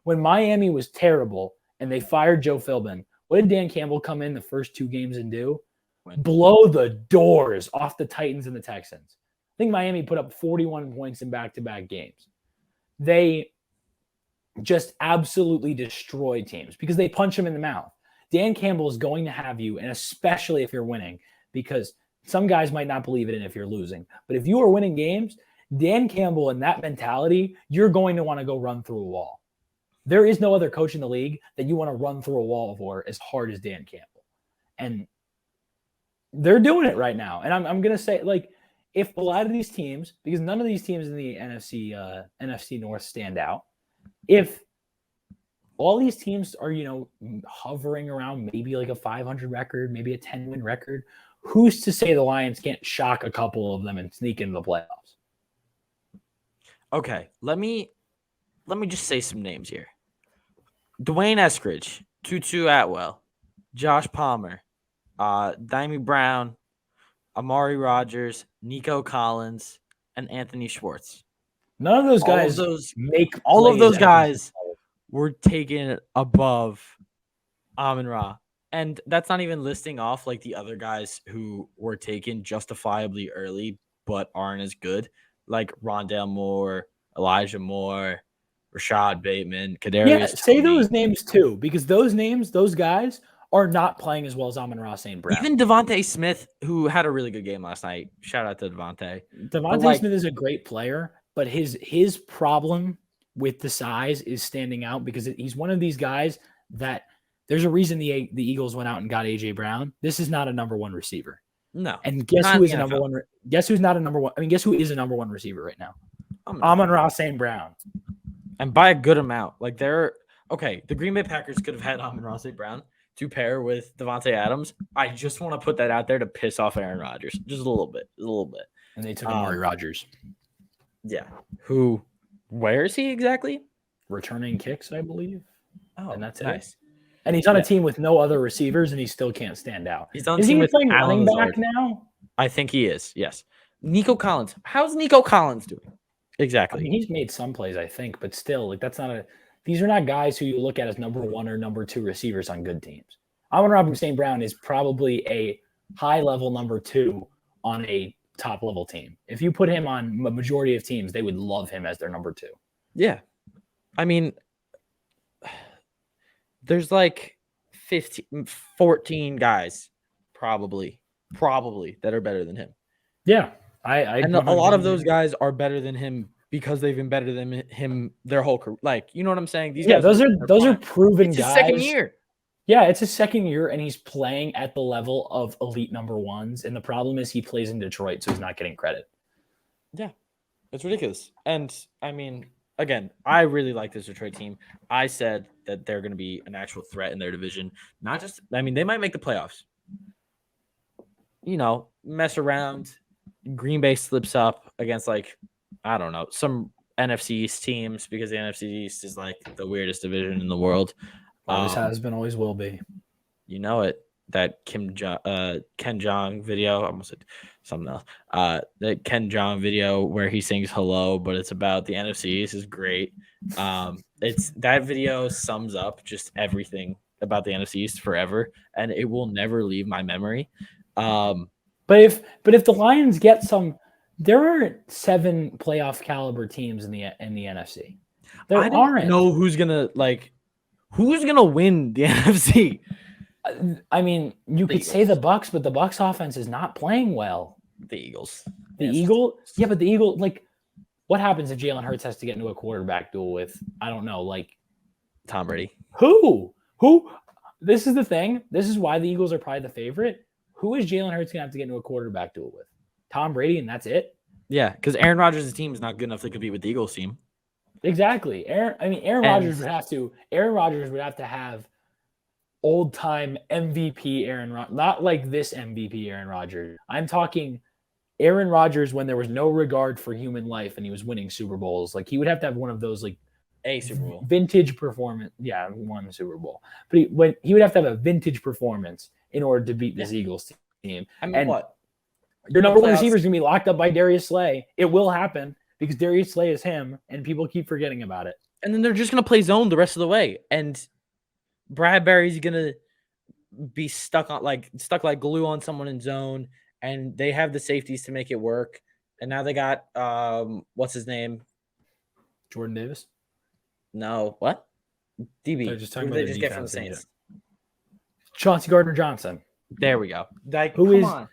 When Miami was terrible and they fired Joe Philbin, what did Dan Campbell come in the first 2 games and do? win. blow the doors off the Titans and the Texans. I think Miami put up 41 points in back-to-back games. They just absolutely destroy teams because they punch them in the mouth. Dan Campbell is going to have you, and especially if you're winning, because some guys might not believe it in if you're losing. But if you are winning games, Dan Campbell and that mentality, you're going to want to go run through a wall. There is no other coach in the league that you want to run through a wall for as hard as Dan Campbell. And they're doing it right now. And I'm going to say, like, if a lot of these teams, because none of these teams in the NFC North stand out, if all these teams are, hovering around maybe like a 500 record, maybe a 10-win record, who's to say the Lions can't shock a couple of them and sneak into the playoffs? Okay, let me just say some names here. Dwayne Eskridge, Tutu Atwell, Josh Palmer, Dimey Brown, Amari Rogers, Nico Collins, and Anthony Schwartz. None of those guys all of those guys were taken above Amon-Ra. And that's not even listing off like the other guys who were taken justifiably early but aren't as good, like Rondale Moore, Elijah Moore, Rashad Bateman, Kadarius. Yeah, say those names too, because those guys are not playing as well as Amon-Ra St. Brown. Even Devontae Smith, who had a really good game last night. Shout out to Devontae. Devontae Smith is a great player, but his problem with the size is standing out because he's one of these guys that there's a reason the Eagles went out and got A.J. Brown. This is not a number one receiver. No. And guess who is a number one? Guess who's not a number one? I mean, guess who is a number one receiver right now? Amon-Ra St. Brown. And by a good amount. Like the Green Bay Packers could have had Amon-Ra St. Brown to pair with Devontae Adams. I just want to put that out there to piss off Aaron Rodgers. Just a little bit. And they took Amari Rodgers. Yeah. Where is he exactly? Returning kicks, I believe. Oh, and that's nice. And he's on a team with no other receivers, and he still can't stand out. He's on is team he with playing Alan running back Lazard now? I think he is, yes. Nico Collins. How's Nico Collins doing? Exactly. I mean, he's made some plays, I think, but still, like these are not guys who you look at as number one or number two receivers on good teams. Amon-Ra St. Brown is probably a high-level number two on a top-level team. If you put him on a majority of teams, they would love him as their number two. Yeah. I mean, there's like 14 guys probably that are better than him. Yeah. And a lot of those guys are better than him because they've been better than him their whole career. Like, you know what I'm saying? These guys those are proven guys. It's his second year. Yeah, it's his second year, and he's playing at the level of elite number ones. And the problem is he plays in Detroit, so he's not getting credit. Yeah, it's ridiculous. And, I mean, again, I really like this Detroit team. I said that they're going to be an actual threat in their division. They might make the playoffs. Mess around. Green Bay slips up against, some NFC East teams because the NFC East is, the weirdest division in the world. Always has been, always will be. You know it. That Ken Jeong video, I almost said something else. That Ken Jeong video where he sings "Hello," but it's about the NFC East is great. It's that video sums up just everything about the NFC East forever, and it will never leave my memory. But if the Lions get there are 7 playoff caliber teams in the NFC. I don't know who's gonna win the NFC. I mean, you could say the Bucs, but the Bucs offense is not playing well. The Eagles. Yeah, but the Eagle, what happens if Jalen Hurts has to get into a quarterback duel with, I don't know, Tom Brady? Who? This is the thing. This is why the Eagles are probably the favorite. Who is Jalen Hurts going to have to get into a quarterback duel with? Tom Brady, and that's it? Yeah, because Aaron Rodgers' team is not good enough to compete with the Eagles team. Exactly. Aaron Rodgers would have to have old-time MVP Aaron Rodgers, not like this MVP Aaron Rodgers. I'm talking Aaron Rodgers when there was no regard for human life and he was winning Super Bowls. He would have to have one of those a Super Bowl vintage performance. Yeah, won the Super Bowl, but he would have to have a vintage performance in order to beat this Eagles team. I mean, what? Your number one receiver is going to be locked up by Darius Slay. It will happen because Darius Slay is him, and people keep forgetting about it. And then they're just going to play zone the rest of the way. And Bradbury's going to be stuck like glue on someone in zone, and they have the safeties to make it work. And now they got what's his name? Jordan Davis. No, what? DB. They're just Who talking did about they the just get from the defense. Saints? Chauncey Gardner-Johnson. There we go. Like, Who come is on.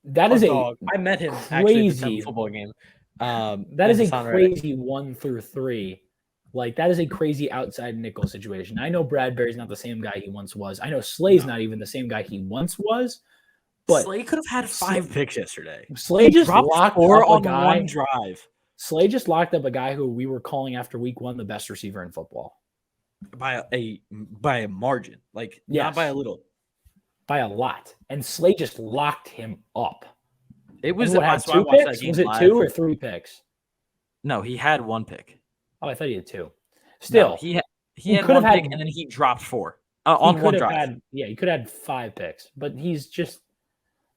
that A is a dog. I met him actually at the crazy football game. that is and a Hassan Reddick. crazy 1 through 3. Like that is a crazy outside nickel situation. I know Bradbury's not the same guy he once was. I know Slay's not even the same guy he once was. But Slay could have had 5 picks yesterday. Slay just dropped locked 4 up on a guy. one drive. Slay just locked up a guy who we were calling after week 1 the best receiver in football. By a margin. Like, not by a little. By a lot. And Slay just locked him up. It was what, had 2 picks? Was it 2 or 3 picks? No, he had 1 pick. Oh, I thought he had 2. Still, no, he had 1 pick, and then he dropped 4 on one drive. He could have had 5 picks, but he's just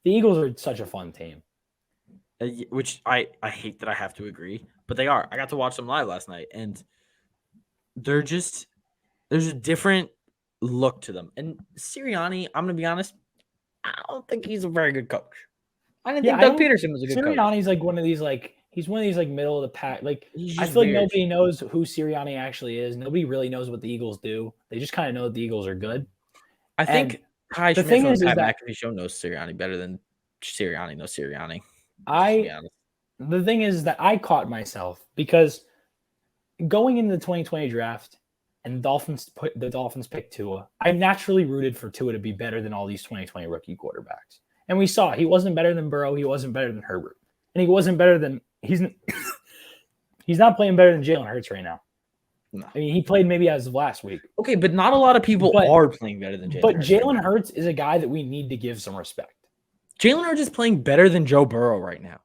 the Eagles are such a fun team. Which I hate that I have to agree, but they are. I got to watch them live last night, and there's a different look to them. And Sirianni, I'm gonna be honest, I don't think he's a very good coach. I didn't think Doug Peterson was a good coach. Sirianni's like one of these he's one of these middle of the pack. Like I feel like nobody knows who Sirianni actually is. Nobody really knows what the Eagles do. They just kind of know that the Eagles are good. I think Kai Schmidt from Pat McAfee show knows Sirianni better than Sirianni knows Sirianni. The thing is that I caught myself because going into the 2020 draft and the Dolphins picked Tua, I naturally rooted for Tua to be better than all these 2020 rookie quarterbacks. And we saw he wasn't better than Burrow, he wasn't better than Herbert. And he wasn't better than he's not playing better than Jalen Hurts right now. No. I mean, he played maybe as of last week. Okay, but not a lot of people are playing better than Jalen Hurts. But Jalen Hurts is a guy that we need to give some respect. Jalen Hurts is playing better than Joe Burrow right now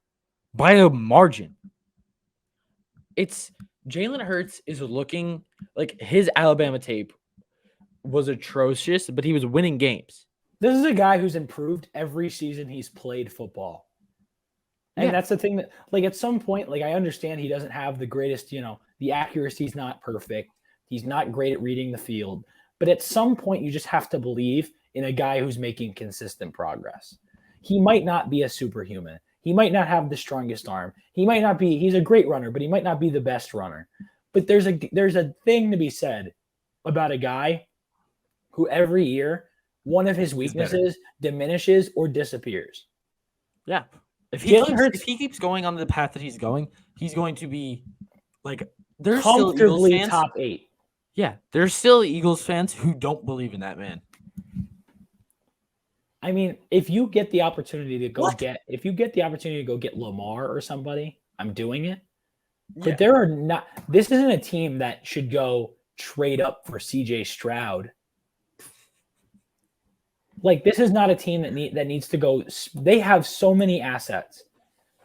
by a margin. Jalen Hurts is looking like his Alabama tape was atrocious, but he was winning games. This is a guy who's improved every season he's played football. And that's the thing that, like, at some point, like, I understand he doesn't have the greatest, the accuracy's not perfect. He's not great at reading the field. But at some point, you just have to believe in a guy who's making consistent progress. He might not be a superhuman. He might not have the strongest arm. He's a great runner, but he might not be the best runner. But there's a thing to be said about a guy who every year, one of his weaknesses diminishes or disappears. Yeah. If he keeps going on the path that he's going to be like there's comfortably still Eagles fans, top 8. Yeah, there's still Eagles fans who don't believe in that man. I mean, if you get the opportunity to go get Lamar or somebody, I'm doing it. But this isn't a team that should go trade up for CJ Stroud. Like, this is not a team that needs to go. They have so many assets.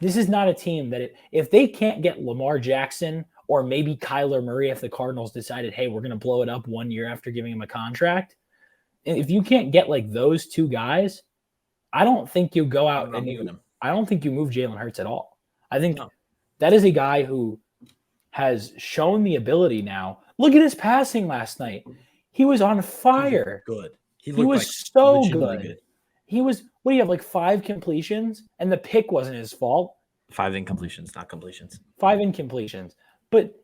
This is not a team that if they can't get Lamar Jackson or maybe Kyler Murray, if the Cardinals decided, hey, we're going to blow it up 1 year after giving him a contract. And if you can't get like those 2 guys, I don't think you go out I don't think you move Jalen Hurts at all. I think that is a guy who has shown the ability now. Look at his passing last night. He was on fire. Good. He was so good. He was, what do you have, like 5 completions? And the pick wasn't his fault. 5 incompletions, not completions. 5 incompletions. But,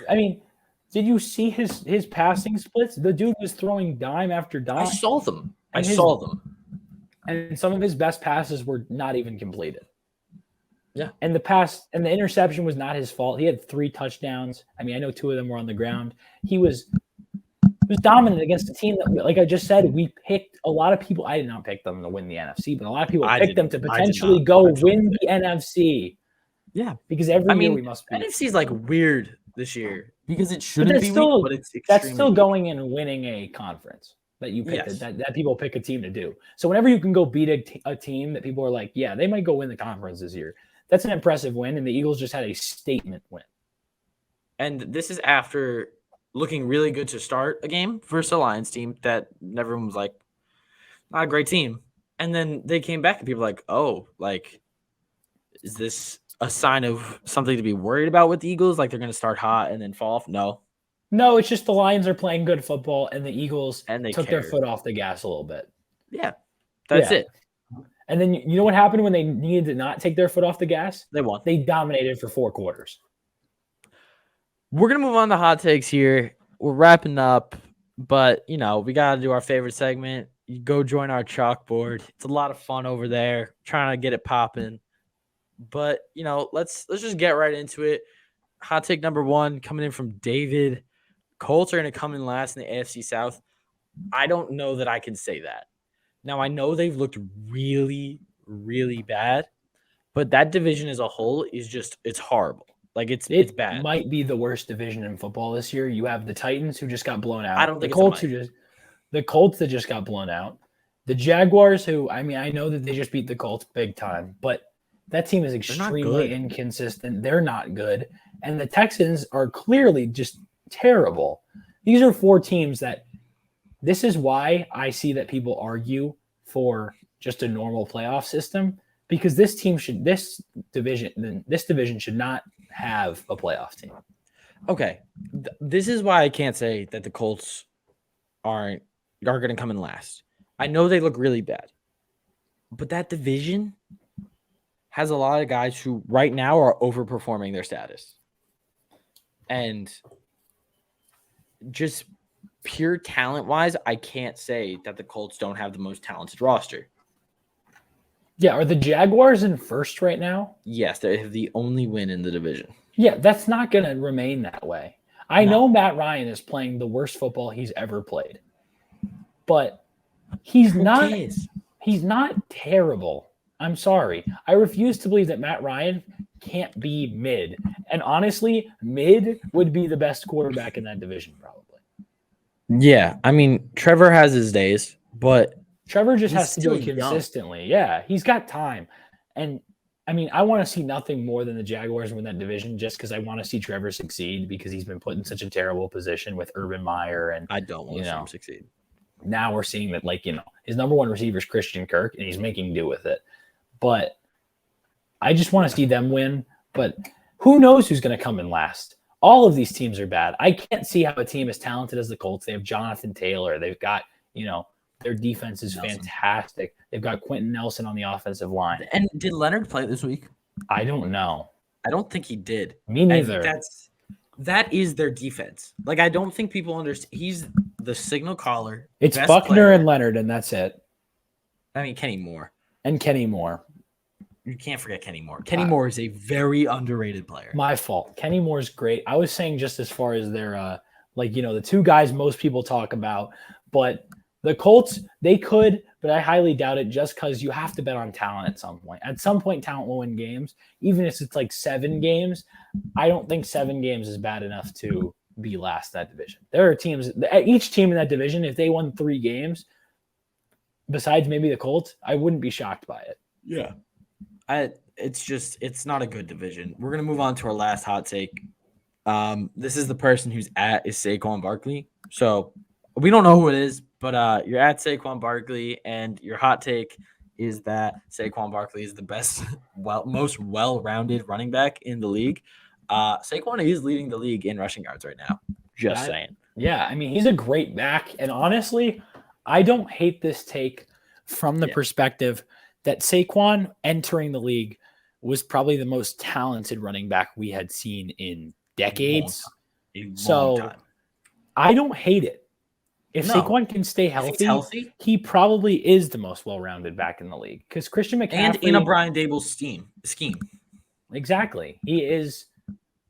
I mean, did you see his passing splits? The dude was throwing dime after dime. I saw them. And some of his best passes were not even completed. Yeah. And the interception was not his fault. He had 3 touchdowns. I mean, I know 2 of them were on the ground. He was dominant against a team that, like I just said, we picked a lot of people. I did not pick them to win the NFC, but a lot of people picked them to potentially go win the NFC. Yeah. Because every year we must be. NFC is like weird this year because it shouldn't be weak, but it's that's still going and winning a conference that you picked that people pick a team to do. So whenever you can go beat a team that people are like, yeah, they might go win the conference this year. That's an impressive win, and the Eagles just had a statement win. And this is after looking really good to start a game versus a Lions team that everyone was like, not a great team. And then they came back and people were like, oh, like, is this a sign of something to be worried about with the Eagles? Like they're going to start hot and then fall off? No. No, it's just the Lions are playing good football, and the Eagles and they took their cared. foot off the gas a little bit. Yeah, that's Yeah. it. And then you know what happened when they needed to not take their foot off the gas? They won. They dominated for 4 quarters. We're gonna move on to hot takes here. We're wrapping up, but we gotta do our favorite segment. You go join our chalkboard. It's a lot of fun over there, trying to get it popping. But let's just get right into it. Hot take number 1 coming in from David. Colts are gonna come in last in the AFC South. I don't know that I can say that. Now I know they've looked really, really bad, but that division as a whole is it's horrible. Like it's bad. It might be the worst division in football this year. You have the Titans who just got blown out. I don't think the Colts that just got blown out. The Jaguars who I know that they just beat the Colts big time, but that team is extremely inconsistent. They're not good. And the Texans are clearly just terrible. These are 4 teams that this is why I see that people argue for just a normal playoff system, because this division should not have a playoff team. Okay. This is why I can't say that the Colts are going to come in last. I know they look really bad, but that division has a lot of guys who right now are overperforming their status. And just pure talent-wise, I can't say that the Colts don't have the most talented roster. Yeah, are the Jaguars in first right now? Yes, they have the only win in the division. Yeah, that's not going to remain that way. I know Matt Ryan is playing the worst football he's ever played, but he's not terrible. I'm sorry. I refuse to believe that Matt Ryan can't be mid. And honestly, mid would be the best quarterback in that division probably. Yeah, I mean, Trevor has his days, but Trevor just has to do it consistently. Young. Yeah, he's got time. And I mean, I want to see nothing more than the Jaguars win that division just because I want to see Trevor succeed because he's been put in such a terrible position with Urban Meyer. And I don't want to see him succeed. Now we're seeing that, his number 1 receiver is Christian Kirk, and he's making do with it. But I just want to see them win. But who knows who's going to come in last? All of these teams are bad. I can't see how a team as talented as the Colts. They have Jonathan Taylor. They've got, their defense is fantastic. They've got Quentin Nelson on the offensive line. And did Leonard play this week? I don't know. I don't think he did. Me neither. That is their defense. Like, I don't think people understand. He's the signal caller. It's Buckner and Leonard, and that's it. I mean, Kenny Moore. And Kenny Moore. You can't forget Kenny Moore. Kenny Moore is a very underrated player. My fault. Kenny Moore's great. I was saying just as far as their, the 2 guys most people talk about, but the Colts, they could, but I highly doubt it just because you have to bet on talent at some point. At some point, talent will win games. Even if it's like 7 games, I don't think 7 games is bad enough to be last in that division. There are teams, each team in that division, if they won 3 games, besides maybe the Colts, I wouldn't be shocked by it. Yeah. It's not a good division. We're going to move on to our last hot take. This is the person who's at is Saquon Barkley. So we don't know who it is, but you're at Saquon Barkley, and your hot take is that Saquon Barkley is the best, most well-rounded running back in the league. Saquon is leading the league in rushing yards right now. Just saying. Yeah, I mean, he's a great back, and honestly, I don't hate this take from the perspective that Saquon entering the league was probably the most talented running back we had seen in decades. So I don't hate it. If Saquon can stay healthy, he probably is the most well-rounded back in the league. Because Christian McCaffrey... And in a Brian Dable scheme. Exactly. He is...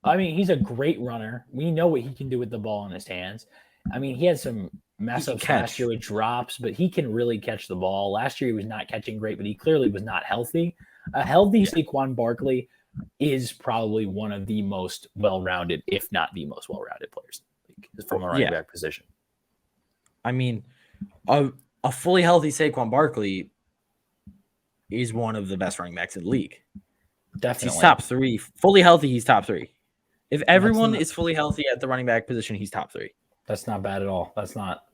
I mean, he's a great runner. We know what he can do with the ball in his hands. I mean, he had some mess-ups last year with drops, but he can really catch the ball. Last year, he was not catching great, but he clearly was not healthy. A healthy Saquon Barkley is probably one of the most well-rounded, if not the most well-rounded players from a running back position. I mean, a fully healthy Saquon Barkley is one of the best running backs in the league. Definitely. He's top 3. Fully healthy, he's top 3. If everyone is fully healthy at the running back position, he's top 3. That's not bad at all. It's not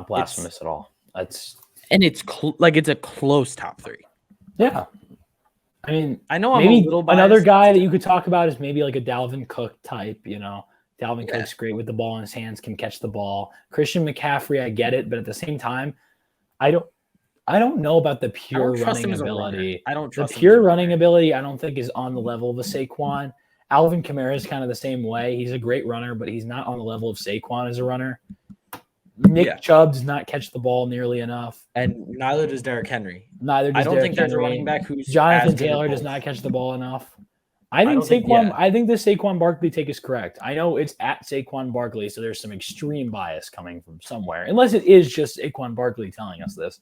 blasphemous at all. It's a close top 3. Yeah. I mean, I know maybe I'm a little biased. Another guy that you could talk about is maybe like a Dalvin Cook type, Dalvin Cook's great with the ball in his hands, can catch the ball. Christian McCaffrey, I get it, but at the same time, I don't know about the pure running ability. I don't trust the pure running ability. I don't think is on the level of a Saquon. Alvin Kamara is kind of the same way. He's a great runner, but he's not on the level of Saquon as a runner. Nick Chubb does not catch the ball nearly enough, and neither does Derrick Henry. Neither does I don't Derrick think there's a Henry. running back who's Jonathan Taylor does not catch the ball enough. I think the Saquon Barkley take is correct. I know it's at Saquon Barkley, so there's some extreme bias coming from somewhere. Unless it is just Saquon Barkley telling us this.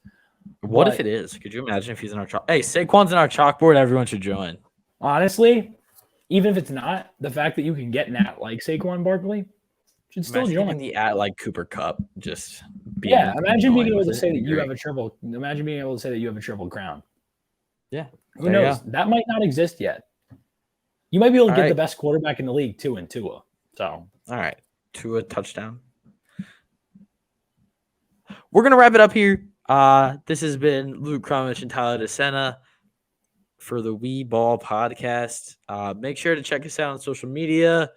What if it is? Could you imagine if he's in our chalk? Hey, Saquon's in our chalkboard. Everyone should join. Honestly, even if it's not, the fact that you can get Nat like Saquon Barkley should still join. The at like Cooper Cup, just imagine being able to say that you have a triple. Imagine being able to say that you have a triple crown. Yeah, who knows? That might not exist yet. You might be able to get the best quarterback in the league too in Tua. So all right, Tua touchdown. We're gonna wrap it up here. This has been Luke Krumich and Tyler DeSena for the We Ball Podcast. Make sure to check us out on social media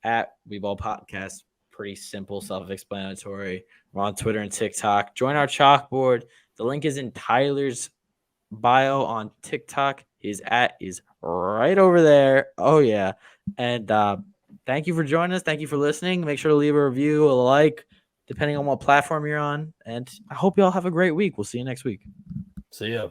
at We Ball Podcast. Pretty simple, self-explanatory. We're on Twitter and TikTok. Join our chalkboard. The link is in Tyler's bio on TikTok. His @ is right over there. Oh, yeah. And thank you for joining us. Thank you for listening. Make sure to leave a review, a like, depending on what platform you're on. And I hope you all have a great week. We'll see you next week. See ya.